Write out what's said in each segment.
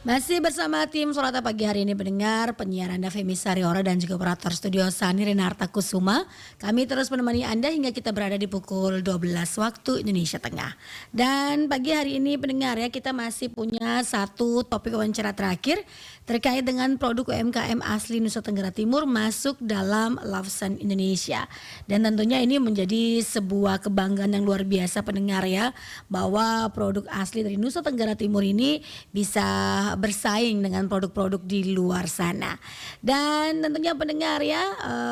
Masih bersama tim Sorata Pagi hari ini pendengar, penyiar Anda Femi Sariora dan juga operator studio Sani Renarta Kusuma. Kami terus menemani Anda hingga kita berada di pukul 12 waktu Indonesia Tengah. Dan pagi hari ini pendengar ya, kita masih punya satu topik wawancara terakhir terkait dengan produk UMKM asli Nusa Tenggara Timur masuk dalam Lawson Indonesia. Dan tentunya ini menjadi sebuah kebanggaan yang luar biasa pendengar ya, bahwa produk asli dari Nusa Tenggara Timur ini bisa bersaing dengan produk-produk di luar sana. Dan tentunya pendengar ya,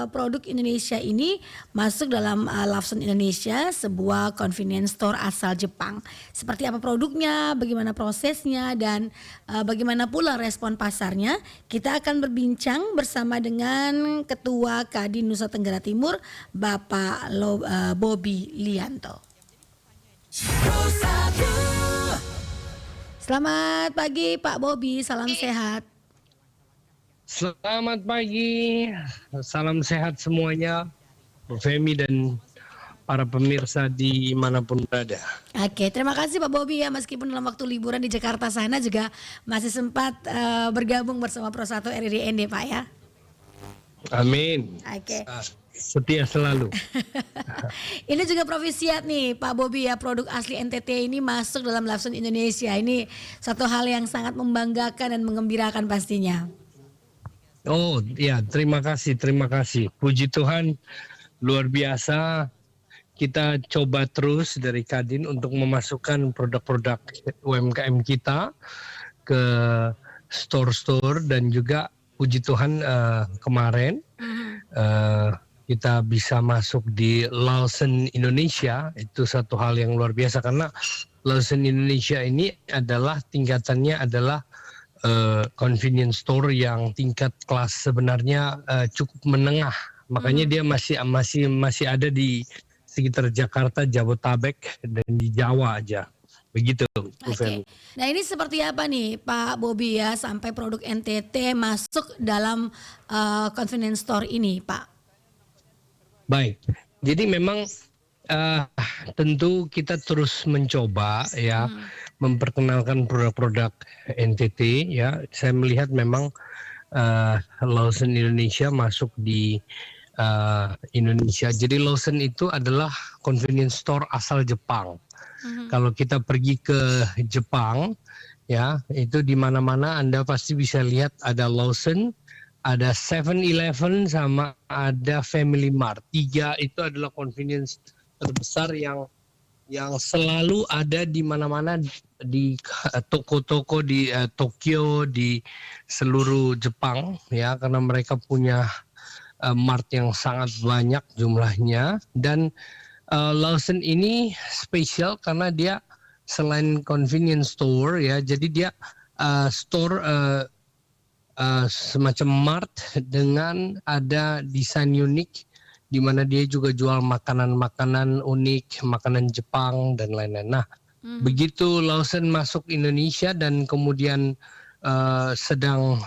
produk Indonesia ini masuk dalam Lawson Indonesia, sebuah convenience store asal Jepang. Seperti apa produknya, bagaimana prosesnya, dan bagaimana pula respon pasarnya, kita akan berbincang bersama dengan Ketua Kadin Nusa Tenggara Timur, Bapak Bobby Lianto. Selamat pagi Pak Bobby, salam sehat. Selamat pagi, salam sehat semuanya, Bu Femi dan para pemirsa dimanapun berada. Oke, terima kasih Pak Bobby ya, meskipun dalam waktu liburan di Jakarta sana juga masih sempat bergabung bersama Pro 1 RRIND Pak ya. Amin. Oke. Setia selalu. Ini juga Provisiat nih Pak Bobby ya, produk asli NTT ini masuk dalam Lawson Indonesia. Ini satu hal yang sangat membanggakan dan mengembirakan pastinya. Oh ya, terima kasih. Puji Tuhan, luar biasa. Kita coba terus dari Kadin untuk memasukkan produk-produk UMKM kita ke store-store, dan juga puji Tuhan kemarin kita bisa masuk di Lawson Indonesia. Itu satu hal yang luar biasa, karena Lawson Indonesia ini adalah tingkatannya adalah convenience store yang tingkat kelas sebenarnya cukup menengah. Makanya dia masih ada di sekitar Jakarta, Jabodetabek, dan di Jawa aja. Begitu, Bu Femi. Nah ini seperti apa nih Pak Bobby ya, sampai produk NTT masuk dalam convenience store ini Pak? Baik, jadi memang tentu kita terus mencoba ya memperkenalkan produk-produk NTT ya. Saya melihat memang Lawson Indonesia masuk di Indonesia. Jadi Lawson itu adalah convenience store asal Jepang. Kalau kita pergi ke Jepang ya, itu di mana-mana Anda pasti bisa lihat ada Lawson, ada 7-Eleven, sama ada Family Mart. 3 itu adalah convenience terbesar yang selalu ada di mana-mana, di toko-toko di Tokyo, di seluruh Jepang ya, karena mereka punya mart yang sangat banyak jumlahnya. Dan Lawson ini spesial karena dia selain convenience store ya, jadi dia store semacam mart dengan ada desain unik, di mana dia juga jual makanan-makanan unik, makanan Jepang dan lain-lain. Nah, begitu Lawson masuk Indonesia dan kemudian sedang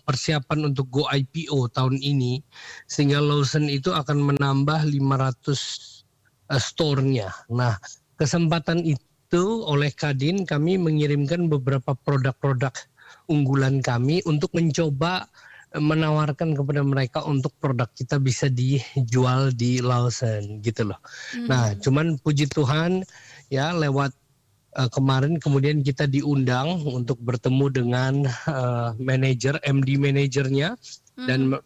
persiapan untuk go IPO tahun ini, sehingga Lawson itu akan menambah 500 store-nya. Nah, kesempatan itu oleh Kadin kami mengirimkan beberapa produk-produk unggulan kami untuk mencoba menawarkan kepada mereka untuk produk kita bisa dijual di Lawson gitu loh. Nah, cuman puji Tuhan ya, lewat kemarin kemudian kita diundang untuk bertemu dengan manajer, MD manajernya, dan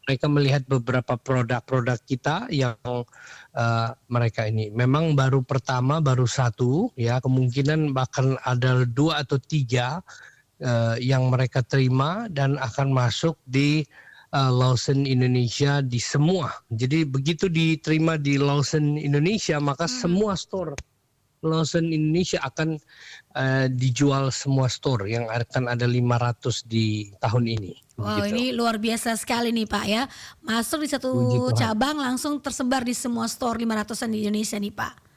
mereka melihat beberapa produk-produk kita yang mereka ini memang baru satu ya, kemungkinan bahkan ada 2 atau 3 yang mereka terima dan akan masuk di Lawson Indonesia di semua. Jadi begitu diterima di Lawson Indonesia, maka semua store Lawson Indonesia akan dijual, semua store yang akan ada 500 di tahun ini. Wow, gitu. ini luar biasa sekali nih Pak ya. Masuk di satu cabang langsung tersebar di semua store 500-an di Indonesia nih Pak.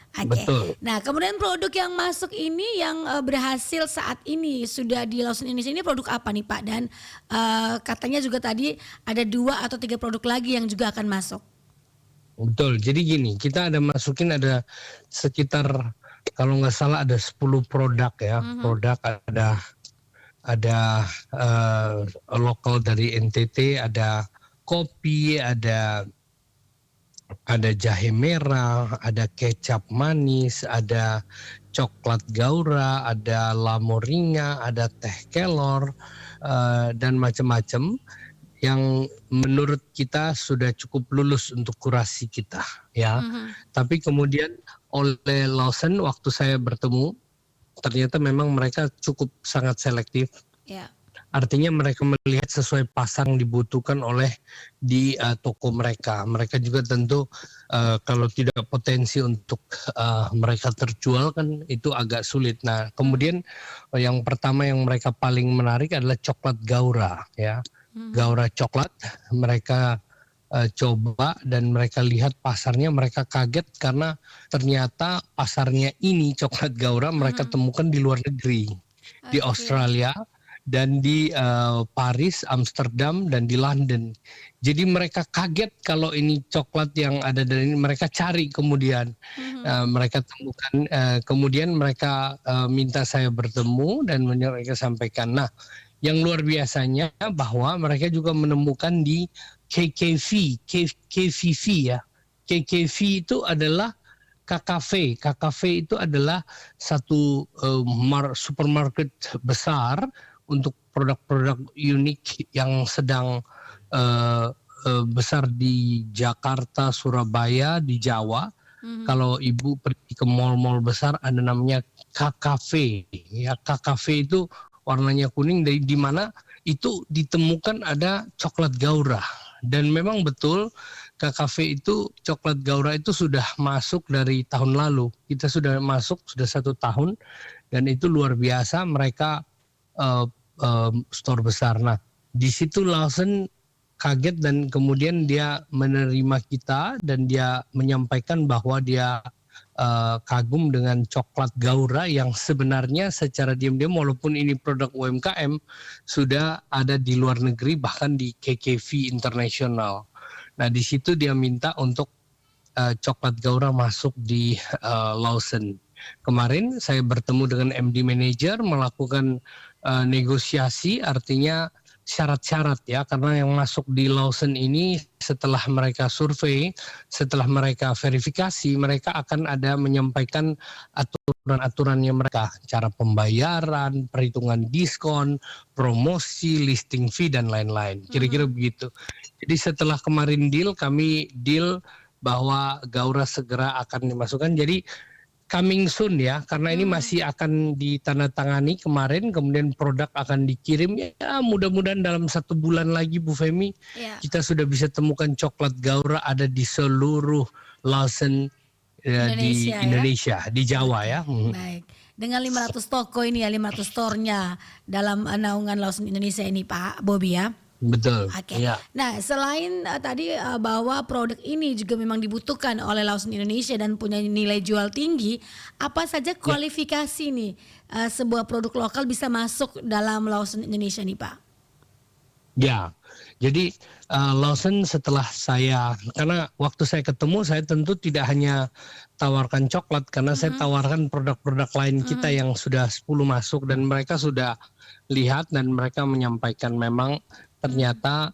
Oke. Nah, kemudian produk yang masuk ini yang berhasil saat ini sudah di Lawson Indonesia ini produk apa nih Pak? Dan katanya juga tadi ada 2 atau 3 produk lagi yang juga akan masuk. Betul. Jadi gini, kita ada masukin ada sekitar kalau nggak salah ada 10 produk ya. Produk ada lokal dari NTT, ada kopi, ada jahe merah, ada kecap manis, ada coklat gaura, ada lamoringa, ada teh kelor, dan macam-macam yang menurut kita sudah cukup lulus untuk kurasi kita, ya. Tapi kemudian oleh Lawson waktu saya bertemu, ternyata memang mereka cukup sangat selektif. Ya. Artinya mereka melihat sesuai pasar yang dibutuhkan oleh di toko mereka. Mereka juga tentu kalau tidak potensi untuk mereka terjual kan itu agak sulit. Nah, kemudian yang pertama yang mereka paling menarik adalah coklat gaura, ya. Gaura coklat mereka coba dan mereka lihat pasarnya, mereka kaget karena ternyata pasarnya ini coklat gaura mereka temukan di luar negeri, di Australia dan di Paris, Amsterdam dan di London. Jadi mereka kaget kalau ini coklat yang ada dan ini mereka cari kemudian mereka temukan, kemudian mereka minta saya bertemu dan mereka sampaikan. Nah, yang luar biasanya bahwa mereka juga menemukan di KKV ya. KKV itu adalah KKV. KKV itu adalah satu supermarket besar untuk produk-produk unik yang sedang besar di Jakarta, Surabaya, di Jawa. Kalau ibu pergi ke mall-mall besar ada namanya KKV. Ya, KKV itu warnanya kuning, dari di mana itu ditemukan ada coklat gaura. Dan memang betul KKV itu coklat gaura itu sudah masuk dari tahun lalu. Kita sudah masuk sudah 1 tahun dan itu luar biasa, mereka store besar. Nah, di situ Lawson kaget dan kemudian dia menerima kita dan dia menyampaikan bahwa dia kagum dengan coklat gaura yang sebenarnya secara diam-diam walaupun ini produk UMKM sudah ada di luar negeri, bahkan di KKV International. Nah, di situ dia minta untuk coklat gaura masuk di Lawson. Kemarin saya bertemu dengan MD Manager melakukan negosiasi, artinya syarat-syarat ya, karena yang masuk di Lawson ini setelah mereka survei, setelah mereka verifikasi, mereka akan ada menyampaikan aturan-aturannya mereka, cara pembayaran, perhitungan diskon, promosi, listing fee dan lain-lain. Kira-kira begitu. Jadi setelah kemarin kami deal bahwa gaura segera akan dimasukkan. Jadi coming soon ya, karena ini masih akan ditandatangani kemarin, kemudian produk akan dikirim ya, mudah-mudahan dalam 1 bulan lagi Bu Femi kita sudah bisa temukan coklat gaura ada di seluruh Lawson di Indonesia, di Jawa ya. Baik, dengan 500 toko ini ya, 500 store-nya dalam naungan Lawson Indonesia ini Pak Bobby ya. Betul. Oke. Ya. Nah, selain tadi bahwa produk ini juga memang dibutuhkan oleh Lawson Indonesia dan punya nilai jual tinggi, apa saja kualifikasi nih sebuah produk lokal bisa masuk dalam Lawson Indonesia nih Pak? Ya, jadi Lawson setelah karena waktu saya ketemu saya tentu tidak hanya tawarkan coklat, karena saya tawarkan produk-produk lain kita yang sudah 10 masuk dan mereka sudah lihat dan mereka menyampaikan memang ternyata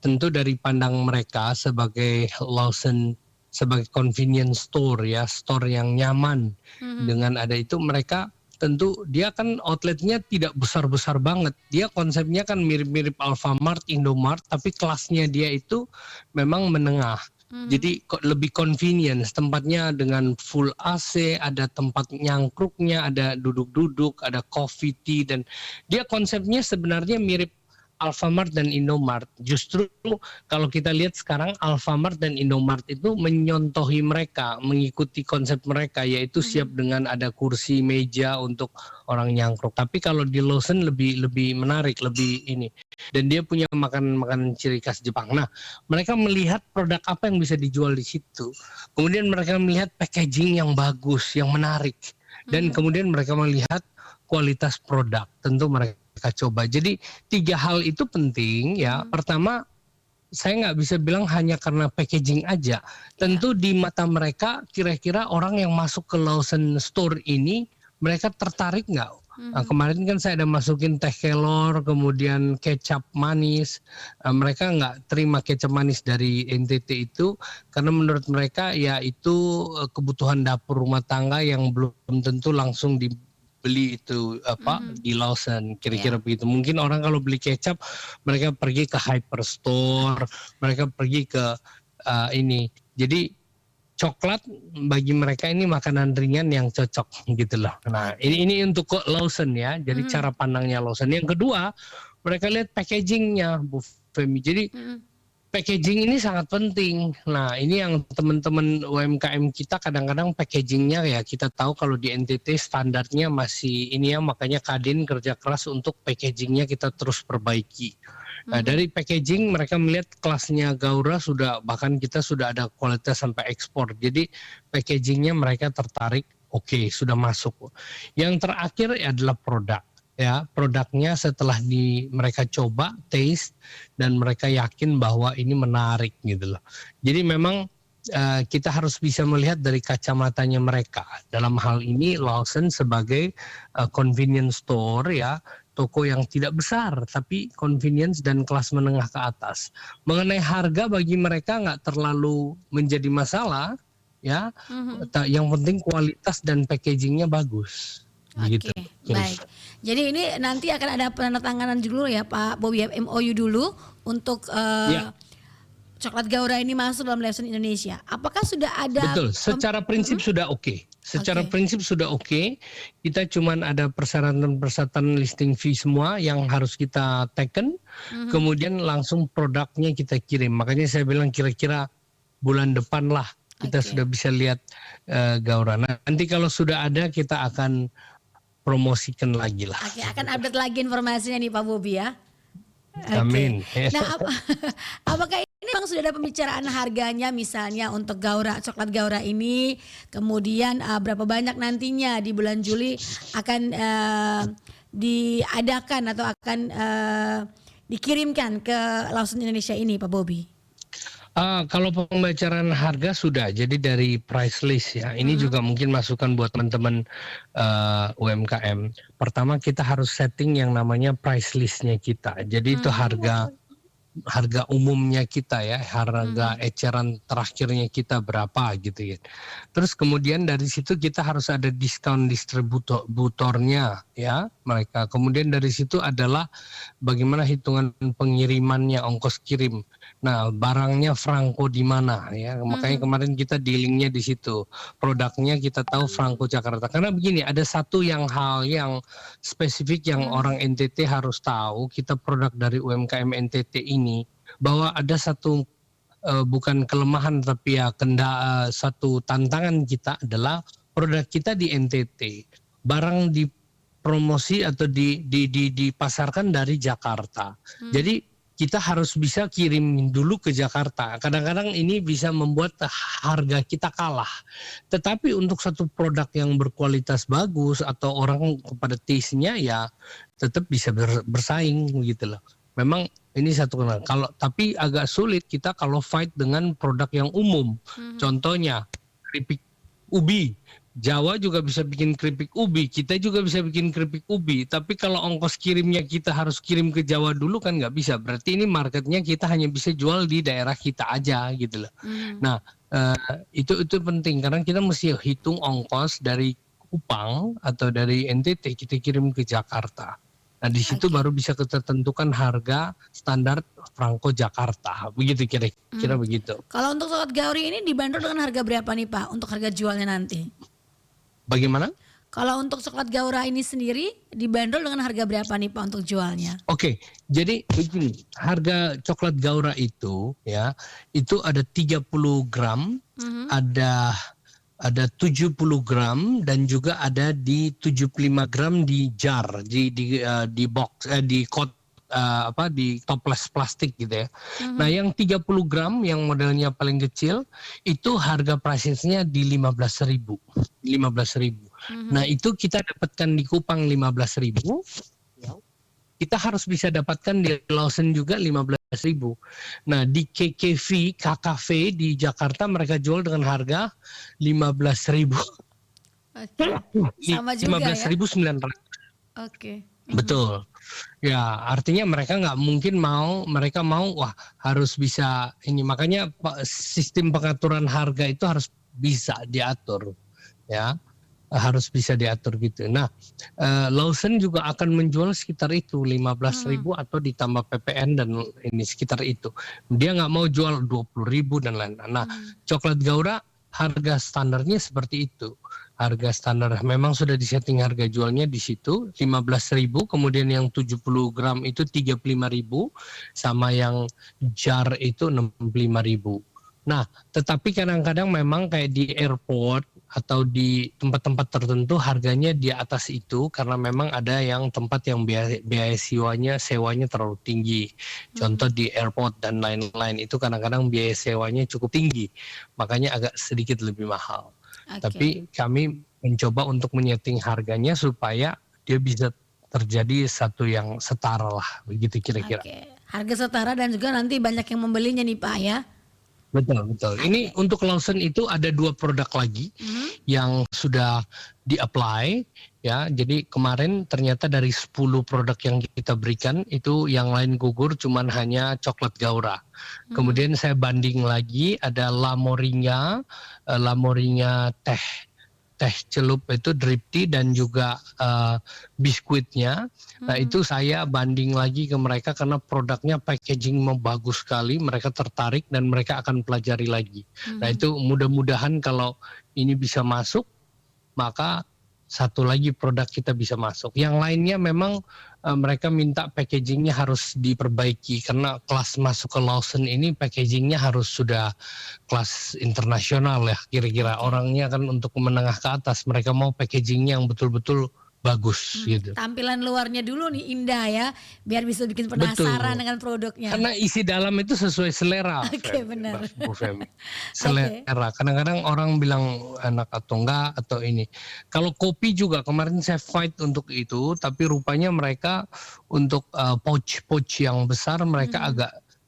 tentu dari pandang mereka sebagai Lawson, sebagai convenience store ya, store yang nyaman dengan ada itu, mereka tentu dia kan outletnya tidak besar-besar banget. Dia konsepnya kan mirip-mirip Alfamart, Indomart, tapi kelasnya dia itu memang menengah. Jadi lebih convenience, tempatnya dengan full AC, ada tempat nyangkruknya, ada duduk-duduk, ada coffee tea, dan dia konsepnya sebenarnya mirip Alfamart dan Indomart. Justru kalau kita lihat sekarang Alfamart dan Indomart itu menyontohi mereka, mengikuti konsep mereka, yaitu siap dengan ada kursi meja untuk orang nyangkruk. Tapi kalau di Lawson lebih menarik, lebih ini. Dan dia punya makanan ciri khas Jepang. Nah, mereka melihat produk apa yang bisa dijual di situ. Kemudian mereka melihat packaging yang bagus, yang menarik. Dan kemudian mereka melihat kualitas produk. Tentu mereka coba. Jadi 3 hal itu penting ya. Pertama, saya nggak bisa bilang hanya karena packaging aja. Tentu di mata mereka kira-kira orang yang masuk ke Lawson Store ini mereka tertarik nggak? Nah, kemarin kan saya ada masukin teh kelor, kemudian kecap manis. Mereka nggak terima kecap manis dari NTT itu karena menurut mereka ya itu kebutuhan dapur rumah tangga yang belum tentu langsung dibeli itu di Lawson, kira-kira begitu. Mungkin orang kalau beli kecap mereka pergi ke hyperstore, mereka pergi ke ini. Jadi coklat bagi mereka ini makanan ringan yang cocok gitu loh. Nah, ini untuk Lawson ya. Jadi cara pandangnya Lawson. Yang kedua, mereka lihat packagingnya, Bu Femi. Jadi packaging ini sangat penting. Nah, ini yang teman-teman UMKM kita kadang-kadang packagingnya ya kita tahu kalau di NTT standarnya masih ini ya, makanya Kadin kerja keras untuk packagingnya kita terus perbaiki. Nah, dari packaging mereka melihat kelasnya Gaura sudah, bahkan kita sudah ada kualitas sampai ekspor. Jadi packagingnya mereka tertarik, oke, sudah masuk. Yang terakhir adalah produk. Ya, produknya setelah mereka coba, taste, dan mereka yakin bahwa ini menarik gitu loh. Jadi memang kita harus bisa melihat dari kacamatanya mereka. Dalam hal ini Lawson sebagai convenience store ya, toko yang tidak besar tapi convenience dan kelas menengah ke atas. Mengenai harga bagi mereka nggak terlalu menjadi masalah ya. Yang penting kualitas dan packagingnya bagus. Oke, baik. Jadi ini nanti akan ada penandatanganan dulu ya Pak Bobi, MOU dulu untuk coklat Gaura ini masuk dalam Lawson Indonesia. Apakah sudah ada? Betul, secara prinsip sudah oke. Secara prinsip sudah oke. Kita cuman ada persyaratan listing fee semua yang harus kita taken. Kemudian langsung produknya kita kirim. Makanya saya bilang kira-kira bulan depan lah kita sudah bisa lihat Gaura. Nanti kalau sudah ada kita akan promosikan lagi lah. Oke, akan update lagi informasinya nih Pak Bobi ya. Amin. Nah, apakah ini memang sudah ada pembicaraan harganya misalnya untuk Gaura, coklat Gaura ini, kemudian berapa banyak nantinya di bulan Juli akan diadakan atau akan dikirimkan ke Lawson Indonesia ini Pak Bobi? Kalau pembicaraan harga sudah, jadi dari price list ya. Ini juga mungkin masukan buat teman-teman UMKM. Pertama kita harus setting yang namanya price listnya kita. Jadi itu harga umumnya kita ya, harga eceran terakhirnya kita berapa gitu ya. Terus kemudian dari situ kita harus ada diskon distributornya ya mereka. Kemudian dari situ adalah bagaimana hitungan pengirimannya, ongkos kirim. Nah, barangnya Franco di mana ya. Makanya kemarin kita dealingnya di situ. Produknya kita tahu Franco Jakarta. Karena begini, ada satu hal yang spesifik yang orang NTT harus tahu. Kita produk dari UMKM NTT ini bahwa ada satu bukan kelemahan tapi ya satu tantangan kita adalah produk kita di NTT. Barang dipromosi atau dipasarkan dari Jakarta. Jadi kita harus bisa kirim dulu ke Jakarta. Kadang-kadang ini bisa membuat harga kita kalah. Tetapi untuk satu produk yang berkualitas bagus atau orang kepada taste-nya ya tetap bisa bersaing gitu loh. Memang ini satu tapi agak sulit kita kalau fight dengan produk yang umum. Contohnya keripik ubi. Jawa juga bisa bikin keripik ubi, kita juga bisa bikin keripik ubi. Tapi kalau ongkos kirimnya kita harus kirim ke Jawa dulu kan nggak bisa. Berarti ini marketnya kita hanya bisa jual di daerah kita aja gitu loh. Nah itu penting karena kita mesti hitung ongkos dari Kupang atau dari NTT kita kirim ke Jakarta. Nah di situ baru bisa kita tentukan harga standar Franco Jakarta. Begitu kira-kira begitu. Kalau untuk coklat Gauri ini dibanderol dengan harga berapa nih Pak untuk harga jualnya nanti? Bagaimana? Kalau untuk coklat Gaura ini sendiri dibanderol dengan harga berapa nih Pak untuk jualnya? Oke, jadi begini, harga coklat Gaura itu ya, itu ada 30 gram, ada 70 gram dan juga ada di 75 gram di jar, di box, di toples plastik gitu ya. Nah yang 30 gram yang modelnya paling kecil itu harga price-nya di 15.000. Nah itu kita dapatkan di Kupang 15.000. kita harus bisa dapatkan di Lawson juga 15.000. Nah di KKV di Jakarta mereka jual dengan harga 15.000. Oke. Sama juga ya. 15.900. Oke. Betul. Ya, artinya mereka nggak mungkin mereka mau, wah harus bisa ini. Makanya sistem pengaturan harga itu harus bisa diatur, ya. Harus bisa diatur gitu. Nah, Lawson juga akan menjual sekitar itu 15.000 atau ditambah PPN dan ini sekitar itu. Dia nggak mau jual 20.000 dan lain-lain. Nah, coklat Gaura harga standarnya seperti itu. Harga standar memang sudah disetting harga jualnya di situ 15.000, kemudian yang 70 gram itu 35.000, sama yang jar itu 65.000. Nah, tetapi kadang-kadang memang kayak di airport atau di tempat-tempat tertentu harganya di atas itu karena memang ada yang tempat yang biaya sewanya terlalu tinggi. Contoh di airport dan lain-lain itu kadang-kadang biaya sewanya cukup tinggi, makanya agak sedikit lebih mahal. Tapi kami mencoba untuk menyeting harganya supaya dia bisa terjadi satu yang setara lah, begitu kira-kira. Harga setara dan juga nanti banyak yang membelinya nih Pak ya. Betul. Ini untuk Lawson itu ada 2 produk lagi yang sudah di-apply ya. Jadi kemarin ternyata dari 10 produk yang kita berikan itu yang lain gugur, cuman hanya coklat Gaura. Kemudian saya banding lagi ada La Moringa teh celup itu drip tea dan juga biskuitnya. Nah itu saya banding lagi ke mereka karena produknya packaging bagus sekali, mereka tertarik dan mereka akan pelajari lagi. Nah itu mudah-mudahan kalau ini bisa masuk, maka satu lagi produk kita bisa masuk. Yang lainnya memang mereka minta packagingnya harus diperbaiki karena kelas masuk ke Lawson ini packagingnya harus sudah kelas internasional ya kira-kira. Orangnya kan untuk menengah ke atas, mereka mau packagingnya yang betul-betul bagus gitu. Tampilan luarnya dulu nih indah ya, biar bisa bikin penasaran dengan produknya. Karena isi dalam itu sesuai selera. Oke, benar. Bu Femi. Selera. Kadang-kadang orang bilang enak atau enggak atau ini. Kalau kopi juga kemarin saya fight untuk itu, tapi rupanya mereka untuk pouch yang besar mereka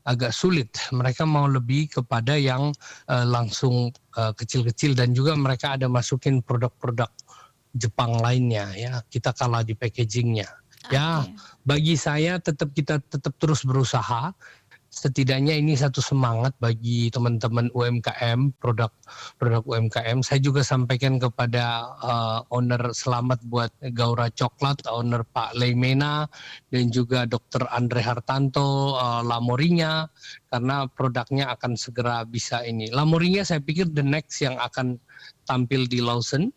agak sulit. Mereka mau lebih kepada yang langsung kecil-kecil dan juga mereka ada masukin produk-produk Jepang lainnya ya, kita kalah di packagingnya. Ya, bagi saya kita tetap terus berusaha. Setidaknya ini satu semangat bagi teman-teman UMKM, produk UMKM. Saya juga sampaikan kepada owner, selamat buat Gaura Coklat, owner Pak Leimena dan juga Dr. Andre Hartanto, La Moringa, karena produknya akan segera bisa ini. La Moringa saya pikir the next yang akan tampil di Lawson.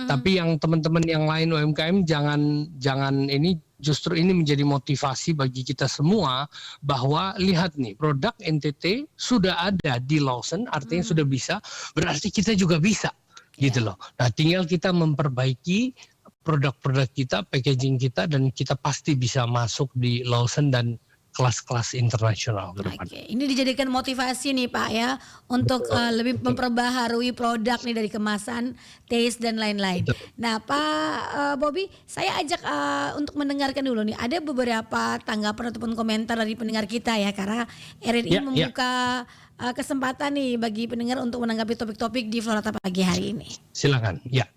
Tapi yang teman-teman yang lain UMKM jangan ini, justru ini menjadi motivasi bagi kita semua bahwa lihat nih produk NTT sudah ada di Lawson, artinya sudah bisa, berarti kita juga bisa gitu loh. Nah tinggal kita memperbaiki produk-produk kita, packaging kita, dan kita pasti bisa masuk di Lawson dan kelas-kelas internasional ke depan. Ini dijadikan motivasi nih Pak ya untuk lebih memperbaharui produk nih dari kemasan, taste dan lain-lain. Nah Pak Bobby, saya ajak untuk mendengarkan dulu nih. Ada beberapa tanggapan ataupun komentar dari pendengar kita ya, karena RRI membuka kesempatan nih bagi pendengar untuk menanggapi topik-topik di Florata pagi hari ini. Silakan. Ya.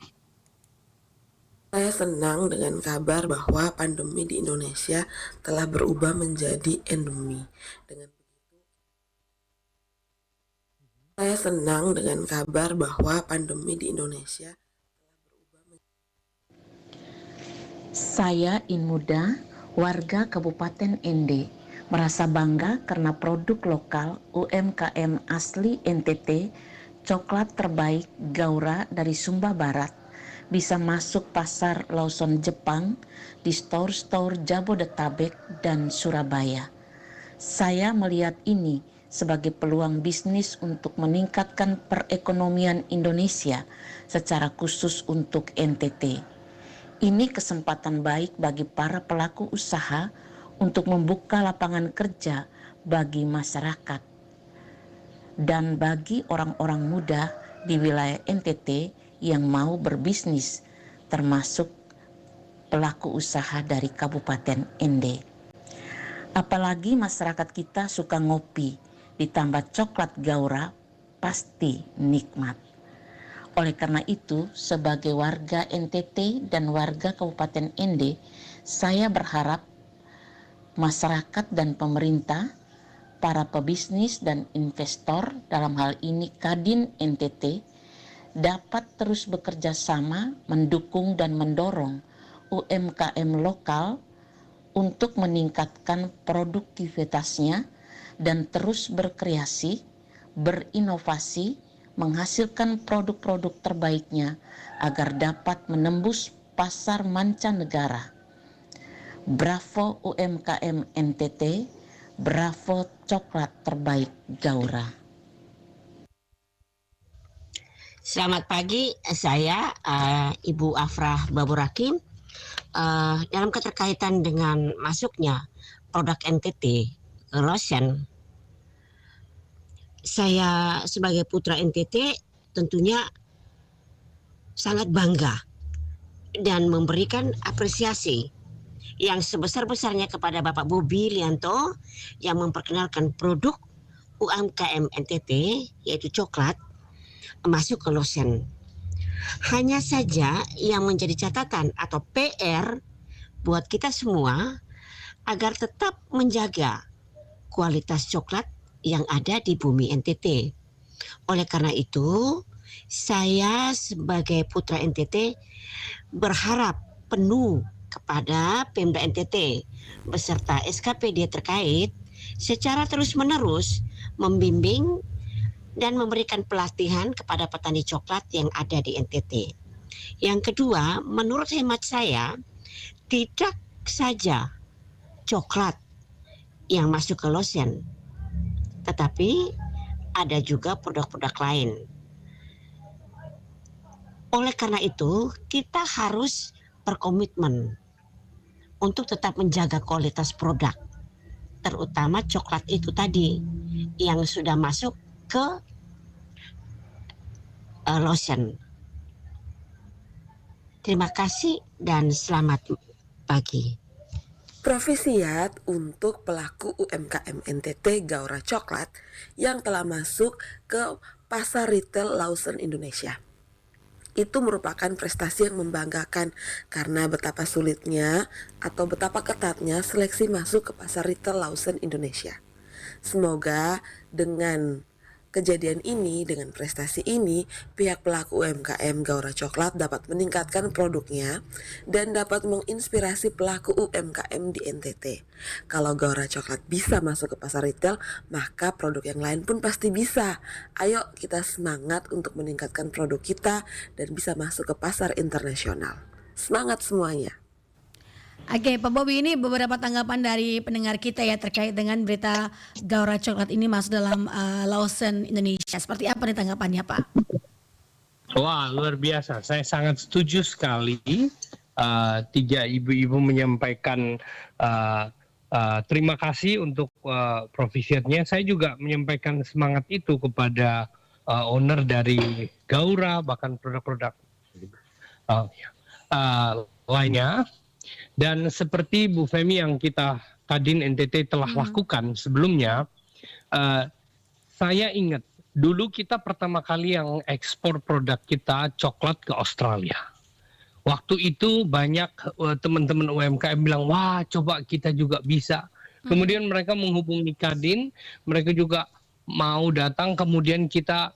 Saya senang dengan kabar bahwa pandemi di Indonesia telah berubah menjadi endemi. Saya senang dengan kabar bahwa pandemi di Indonesia telah berubah menjadi... Saya Inmuda, warga Kabupaten Ende, merasa bangga karena produk lokal UMKM asli NTT, coklat terbaik Gaura dari Sumba Barat, bisa masuk pasar Lawson Jepang di store-store Jabodetabek dan Surabaya. Saya melihat ini sebagai peluang bisnis untuk meningkatkan perekonomian Indonesia secara khusus untuk NTT. Ini kesempatan baik bagi para pelaku usaha untuk membuka lapangan kerja bagi masyarakat dan bagi orang-orang muda di wilayah NTT yang mau berbisnis, termasuk pelaku usaha dari Kabupaten Ende. Apalagi masyarakat kita suka ngopi, ditambah coklat Gaura, pasti nikmat. Oleh karena itu, sebagai warga NTT dan warga Kabupaten Ende, saya berharap masyarakat dan pemerintah, para pebisnis dan investor, dalam hal ini Kadin NTT, dapat terus bekerja sama mendukung dan mendorong UMKM lokal untuk meningkatkan produktivitasnya dan terus berkreasi, berinovasi, menghasilkan produk-produk terbaiknya agar dapat menembus pasar mancanegara. Bravo UMKM NTT, bravo coklat terbaik Gaura. Selamat pagi, saya Ibu Afrah Baburakim. Dalam keterkaitan dengan masuknya produk NTT ke Lawson, saya sebagai putra NTT tentunya sangat bangga dan memberikan apresiasi yang sebesar-besarnya kepada Bapak Bobi Lianto yang memperkenalkan produk UMKM NTT, yaitu coklat, masuk ke Lawson. Hanya saja yang menjadi catatan atau PR buat kita semua agar tetap menjaga kualitas coklat yang ada di bumi NTT. Oleh karena itu, saya sebagai putra NTT berharap penuh kepada Pemda NTT beserta SKPD terkait secara terus-menerus membimbing dan memberikan pelatihan kepada petani coklat yang ada di NTT. Yang kedua, menurut hemat saya, tidak saja coklat yang masuk ke Lawson, tetapi ada juga produk-produk lain. Oleh karena itu, kita harus berkomitmen untuk tetap menjaga kualitas produk, terutama coklat itu tadi yang sudah masuk ke Lawson. Terima kasih dan selamat pagi. Profisiat untuk pelaku UMKM NTT Gaura Coklat yang telah masuk ke pasar retail Lawson Indonesia. Itu merupakan prestasi yang membanggakan karena betapa sulitnya atau betapa ketatnya seleksi masuk ke pasar retail Lawson Indonesia. Semoga dengan kejadian ini, dengan prestasi ini, pihak pelaku UMKM Gaura Coklat dapat meningkatkan produknya dan dapat menginspirasi pelaku UMKM di NTT. Kalau Gaura Coklat bisa masuk ke pasar retail, maka produk yang lain pun pasti bisa. Ayo kita semangat untuk meningkatkan produk kita dan bisa masuk ke pasar internasional. Semangat semuanya. Oke, Pak Bobi, ini beberapa tanggapan dari pendengar kita ya terkait dengan berita Gaura Coklat ini masuk dalam Lawson Indonesia. Seperti apa nih tanggapannya, Pak? Wah, luar biasa. Saya sangat setuju sekali. Tiga ibu-ibu menyampaikan terima kasih untuk profisiatnya. Saya juga menyampaikan semangat itu kepada owner dari Gaura, bahkan produk-produk lainnya. Dan seperti Bu Femi yang kita Kadin NTT telah lakukan sebelumnya, saya ingat dulu kita pertama kali yang ekspor produk kita coklat ke Australia. Waktu itu banyak teman-teman UMKM bilang, wah coba kita juga bisa. Kemudian mereka menghubungi Kadin, mereka juga mau datang, kemudian kita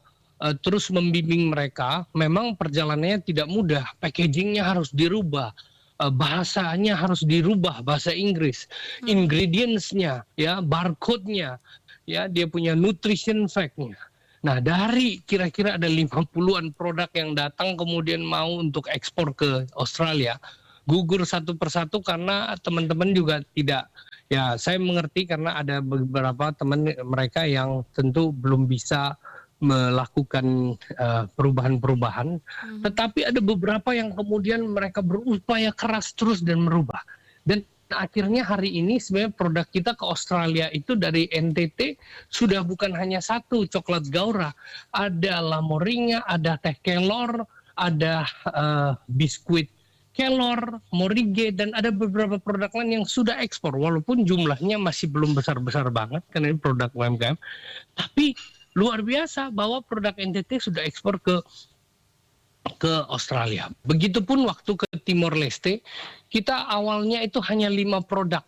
terus membimbing mereka. Memang perjalanannya tidak mudah, packagingnya harus dirubah. Bahasanya harus dirubah, bahasa Inggris, ingredients-nya, ya, barcode-nya, ya, dia punya nutrition fact-nya. Nah, dari kira-kira ada 50-an produk yang datang kemudian mau untuk ekspor ke Australia, gugur satu persatu karena teman-teman juga tidak, ya saya mengerti karena ada beberapa teman mereka yang tentu belum bisa melakukan perubahan-perubahan, tetapi ada beberapa yang kemudian mereka berupaya keras terus dan merubah. Dan akhirnya hari ini sebenarnya produk kita ke Australia itu dari NTT sudah bukan hanya satu coklat Gaura, ada La Moringa, ada teh kelor, ada biskuit Kelor, Morige, dan ada beberapa produk lain yang sudah ekspor. Walaupun jumlahnya masih belum besar-besar banget, karena ini produk UMKM. Tapi luar biasa bahwa produk NTT sudah ekspor ke Australia. Begitupun waktu ke Timor Leste, kita awalnya itu hanya 5 produk.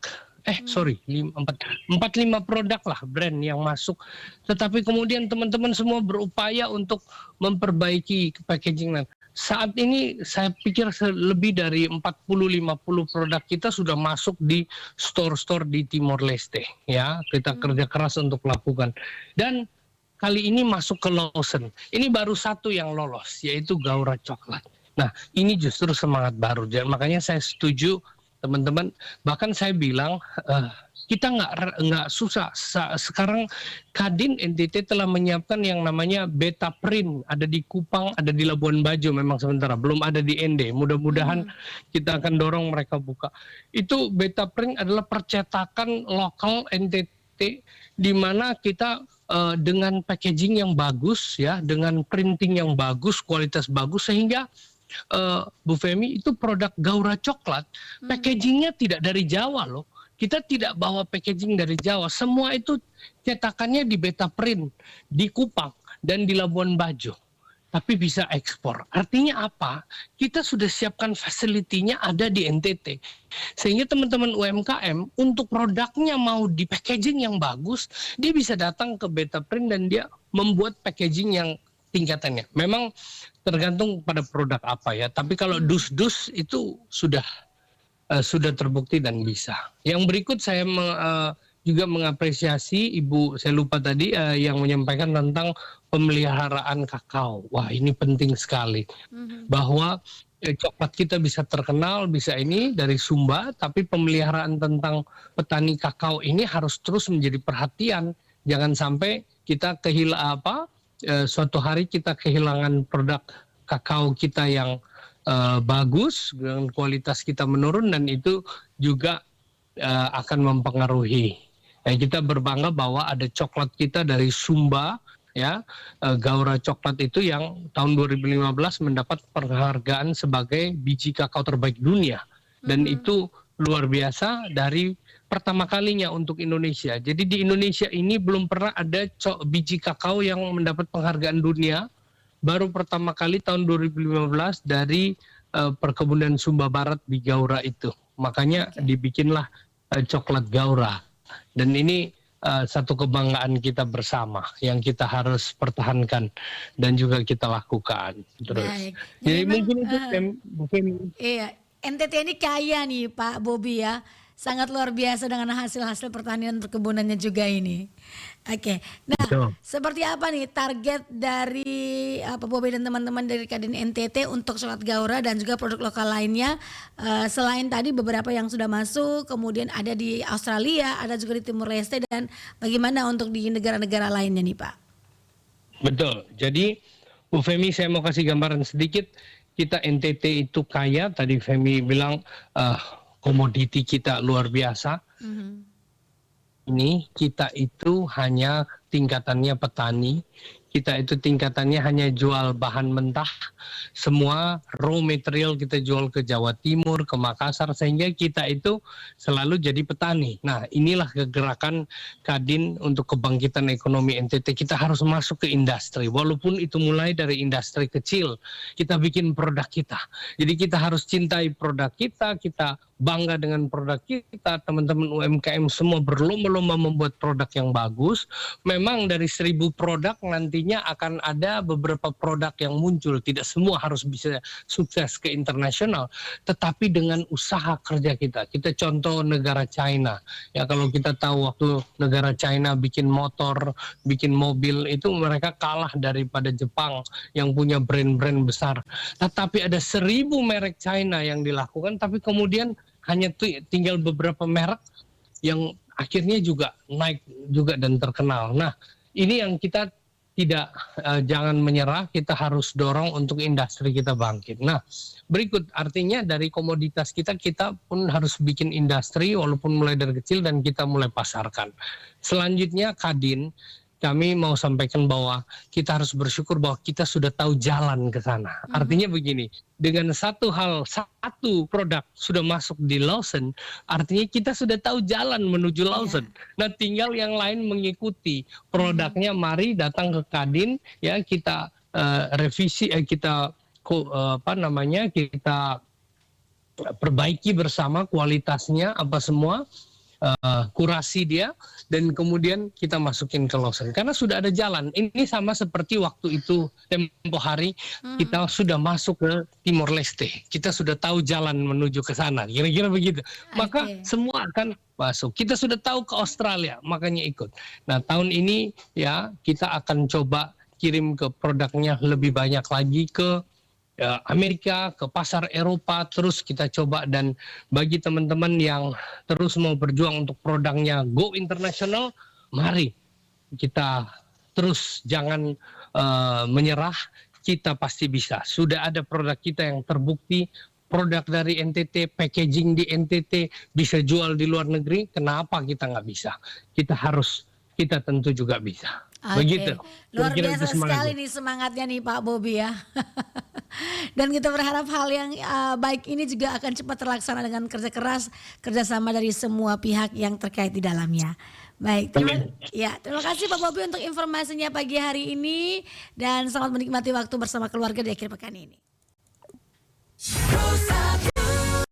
4-5 produk lah brand yang masuk. Tetapi kemudian teman-teman semua berupaya untuk memperbaiki packaging. Saat ini saya pikir lebih dari 40-50 produk kita sudah masuk di store-store di Timor Leste. Ya, kita kerja keras untuk lakukan. Dan kali ini masuk ke Lawson. Ini baru satu yang lolos, yaitu Gaura Coklat. Nah, ini justru semangat baru. Dan makanya saya setuju teman-teman. Bahkan saya bilang kita nggak susah. Sekarang Kadin NTT telah menyiapkan yang namanya beta print. Ada di Kupang, ada di Labuan Bajo memang sementara. Belum ada di ND. Mudah-mudahan kita akan dorong mereka buka. Itu beta print adalah percetakan lokal NTT di mana kita dengan packaging yang bagus ya, dengan printing yang bagus, kualitas bagus, sehingga Bu Femi, itu produk Gaura Coklat, packagingnya tidak dari Jawa loh. Kita tidak bawa packaging dari Jawa. Semua itu cetakannya di beta print, di Kupang, dan di Labuan Bajo. Tapi bisa ekspor. Artinya apa? Kita sudah siapkan fasilitinya ada di NTT. Sehingga teman-teman UMKM untuk produknya mau di packaging yang bagus, dia bisa datang ke beta print dan dia membuat packaging yang tingkatannya. Memang tergantung pada produk apa ya. Tapi kalau dus-dus itu sudah terbukti dan bisa. Yang berikut saya juga mengapresiasi Ibu, saya lupa tadi yang menyampaikan tentang pemeliharaan kakao. Wah, ini penting sekali. Bahwa coklat kita bisa terkenal, bisa ini dari Sumba, tapi pemeliharaan tentang petani kakao ini harus terus menjadi perhatian. Jangan sampai kita suatu hari kita kehilangan produk kakao kita yang bagus, dengan kualitas kita menurun, dan itu juga akan mempengaruhi. Kita berbangga bahwa ada coklat kita dari Sumba, ya, Gaura Coklat itu yang tahun 2015 mendapat penghargaan sebagai biji kakao terbaik dunia, dan itu luar biasa dari pertama kalinya untuk Indonesia. Jadi di Indonesia ini belum pernah ada biji kakao yang mendapat penghargaan dunia. Baru pertama kali tahun 2015 dari perkebunan Sumba Barat di Gaura itu. Makanya dibikinlah coklat Gaura. Dan ini satu kebanggaan kita bersama yang kita harus pertahankan dan juga kita lakukan. Terus. Baik. Jadi memang, mungkin iya, NTT ini kaya nih Pak Bobi ya. Sangat luar biasa dengan hasil-hasil pertanian perkebunannya juga ini. Oke, nah seperti apa nih target dari Pak Bobi dan teman-teman dari Kadin NTT untuk coklat Gaura dan juga produk lokal lainnya, selain tadi beberapa yang sudah masuk, kemudian ada di Australia, ada juga di Timur Leste, dan bagaimana untuk di negara-negara lainnya nih Pak? Betul, jadi Bu Femi, saya mau kasih gambaran sedikit. Kita NTT itu kaya, tadi Femi bilang komoditi kita luar biasa. Ini kita itu hanya tingkatannya petani, kita itu tingkatannya hanya jual bahan mentah, semua raw material kita jual ke Jawa Timur, ke Makassar, sehingga kita itu selalu jadi petani. Nah, inilah kegerakan Kadin untuk kebangkitan ekonomi NTT. Kita harus masuk ke industri, walaupun itu mulai dari industri kecil, kita bikin produk kita. Jadi kita harus cintai produk kita, kita bangga dengan produk kita, teman-teman UMKM semua berlomba-lomba membuat produk yang bagus. Memang dari 1000 produk nantinya akan ada beberapa produk yang muncul, tidak semua harus bisa sukses ke internasional, tetapi dengan usaha kerja kita. Kita contoh negara China, ya kalau kita tahu waktu negara China bikin motor, bikin mobil, itu mereka kalah daripada Jepang yang punya brand-brand besar. Tetapi ada 1000 merek China yang dilakukan, tapi kemudian hanya tinggal beberapa merek yang akhirnya juga naik juga dan terkenal. Nah, ini yang kita tidak jangan menyerah, kita harus dorong untuk industri kita bangkit. Nah, berikut artinya dari komoditas kita pun harus bikin industri walaupun mulai dari kecil dan kita mulai pasarkan. Selanjutnya Kadin kami mau sampaikan bahwa kita harus bersyukur bahwa kita sudah tahu jalan ke sana. Artinya begini, dengan satu produk sudah masuk di Lawson, artinya kita sudah tahu jalan menuju Lawson. Nah, tinggal yang lain mengikuti produknya. Mari datang ke Kadin, ya, kita revisi, kita perbaiki bersama kualitasnya apa semua. Kurasi dia, dan kemudian kita masukin ke Lawson karena sudah ada jalan. Ini sama seperti waktu itu tempo hari kita sudah masuk ke Timor Leste, kita sudah tahu jalan menuju ke sana, kira-kira begitu. Maka semua akan masuk. Kita sudah tahu ke Australia, makanya ikut. Nah, tahun ini ya kita akan coba kirim ke produknya lebih banyak lagi ke Amerika, ke pasar Eropa, terus kita coba. Dan bagi teman-teman yang terus mau berjuang untuk produknya go internasional, mari kita terus jangan menyerah, kita pasti bisa. Sudah ada produk kita yang terbukti, produk dari NTT, packaging di NTT bisa jual di luar negeri, kenapa kita nggak bisa? Kita tentu juga bisa. Begitu. Luar biasa sekali nih semangatnya nih Pak Bobi ya. Dan kita berharap hal yang baik ini juga akan cepat terlaksana dengan kerja keras, kerjasama dari semua pihak yang terkait di dalamnya. Baik, terima kasih Pak Bobi untuk informasinya pagi hari ini, dan selamat menikmati waktu bersama keluarga di akhir pekan ini.